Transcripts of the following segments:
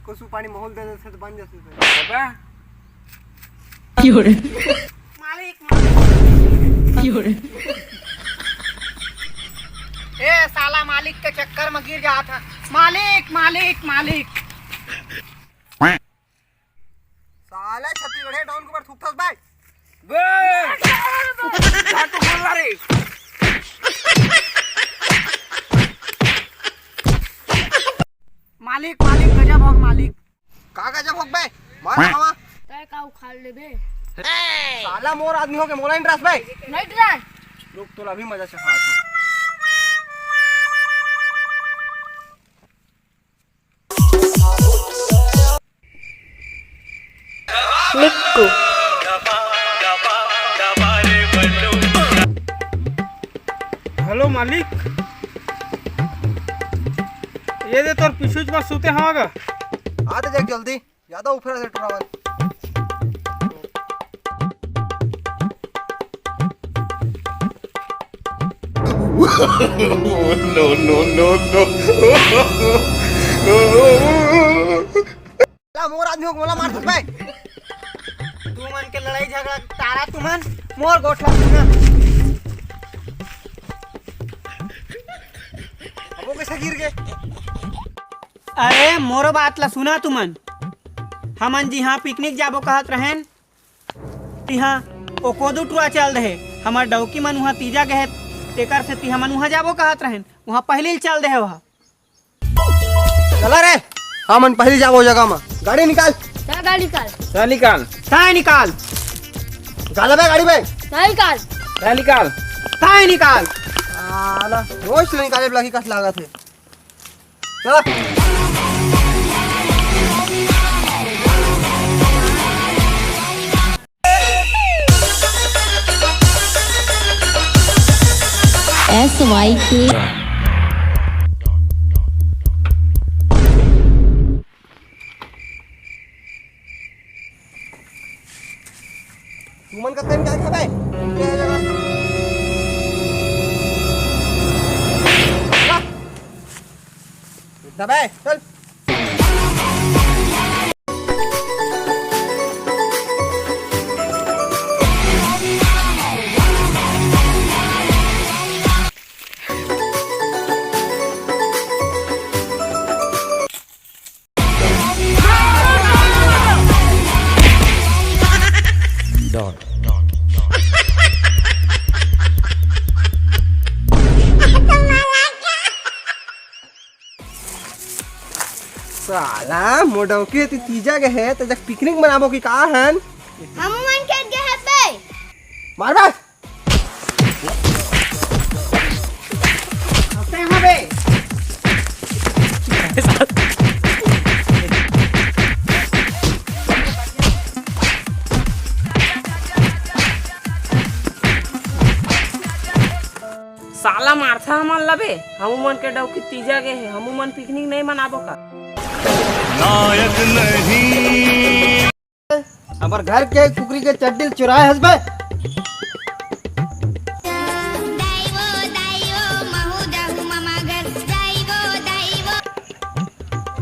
कोसू पानी माहौल दे देते तो बन जाते थे। मालिक ए साला मालिक के चक्कर में गिर गया था। मालिक मालिक मालिक साला छत्तीसगढ़ डाउन के ऊपर थूकथस भाई मालिक मालिक गजब होग मालिक का गजब होग भाई मार खावा तय का उखाड़ ले बे साला मोर आदमी हो के मोला इंटरेस्ट भाई नहीं ड्राई लोग तो अभी मजा से खाते हैं। लिक्कू हेलो मालिक ये दे तोर पीछू पर सूते हागा आते जाके जल्दी ज्यादा ऊपर से टुरावन ला मोर आदमी हो के मोला मार दे भाई तू मन के लड़ाई झगड़ा तारा तुमन मोर गोठला सुना अब वो कैसे गिर गए। अरे मोरो बात ला सुना तुमन हमन जी हाँ पिकनिक जाबो कहत रहेन तिहा ओ कोदू टुआ चल रहे हमार डौकी मन वहाँ तीजा गए तेकर से ती हमन वहाँ जाबो कहत रहेन वहाँ पहले ही चल रहे वहाँ चला रे हाँ मन पहले जाबो जगह में गाड़ी निकाल क्या गाड़ी निकाल चल निकाल ताए निकाल गाला बे गाड़ी बे नहीं निकाल चल निकाल ताए निकाल साला रोज से निकाले ब्लॉकी कस लागत है चल SYK तुमन का टाइम क्या था बे ये जगह दबे चल साला मोडो के तीजा के है तो जब पिकनिक मनाबो की का हन हम मन के गए बे मार बे यहाँ बे साला मारथा हमन लबे हमू मन के डौकी तीजा गए है हमू मन पिकनिक नहीं मनाबो का नायक नहीं हमार घर के कुकरी के चड्डिल चुराए हस बे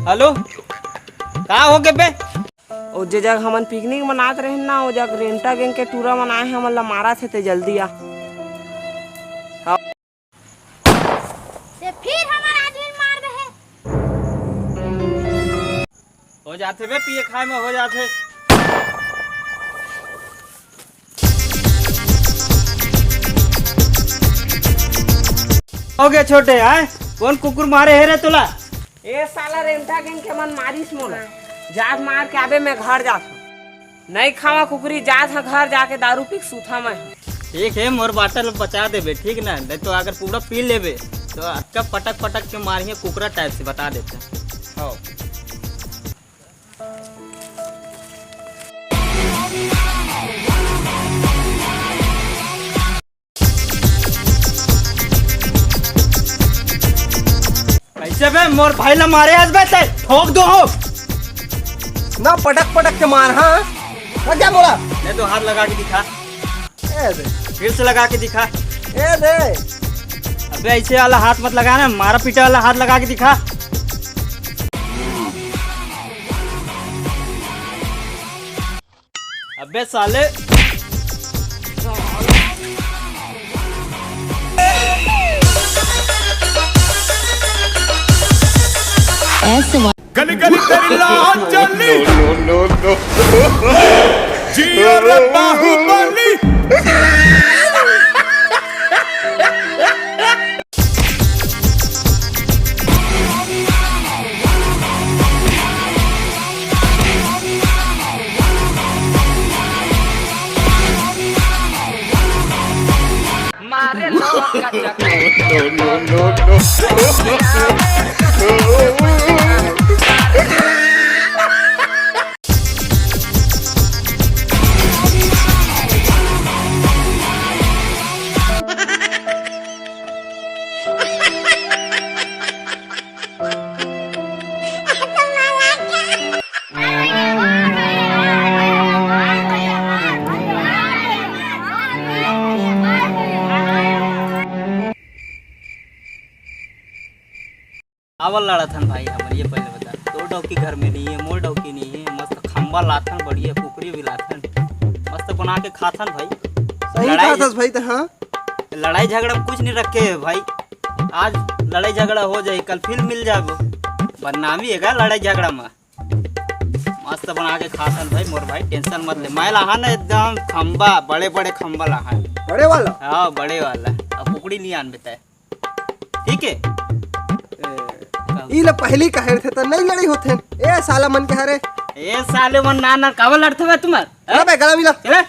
हेलो का हो गए बे ओ जे जग हमन पिकनिक मनात रहे ना ओ जग रेंटा गैंग के टूरा मनाए हैं हमन ला मारा थे ते जल्दी आ ते फिर हमारा आदमी मार रहे हो जाते बे पिए खाए में हो जाते हो गए छोटे आए कौन कुकुर मारे है रे तुला ए साला रेंटा गैंग के मन मारिस मोला जात मार के आबे मैं घर जात हूं नहीं खावा कुकरी जात है घर जाके दारू पी के सूथा मैं ठीक है मोर बाटल बचा देबे ठीक ना नहीं तो अगर पूरा पी लेबे तो अच्छा पटक पटक के मारिए कुकरा टाइप से बता देते हो कैसे बे मोर भाई ला मारे आज बे ठोक दो हो ना पटक पटक के मार हाँ क्या बोला नहीं तो हाथ लगा के दिखा ए दे फिर से लगा के दिखा ए दे अबे ऐसे वाला हाथ मत लगाना मारा पीटा वाला हाथ लगा के दिखा अबे साले SY गली गली तेरी लाल चली नो नो जियो रे बाहुबली मारे लोग का चक्कर नो नो नो आवल लड़ा थन भाई हमारे ये पहले बता। दो डौकी घर में नहीं है, मोर डौकी नहीं है, मस्त खंबा लाथन, बढ़िया कुकरी भी लाथन, मस्त बना के खाथन भाई। सही लड़ाई- कहा भाई तो। हाँ लड़ाई झगड़ा में कुछ नहीं रखे है भाई। आज लड़ाई झगड़ा हो जाए, कल फिर मिल जाएगो। बदनामी है लड़ाई झगड़ा में। मस्त बना के खाथन भाई मोर भाई, टेंशन मत ले। मैं लाहा ना एकदम खंबा, बड़े बड़े खंबा लाहा। बड़े वाला हाँ बड़े वाला, अब कुकड़ी नहीं आन बेटा, ठीक है। ई ल पहली कहे थे तो नहीं लड़ी होथे। ए साला मन के हरे ए साले मन ना ना कावल लड़ते हुए तुम्हार अबे गला मिला चले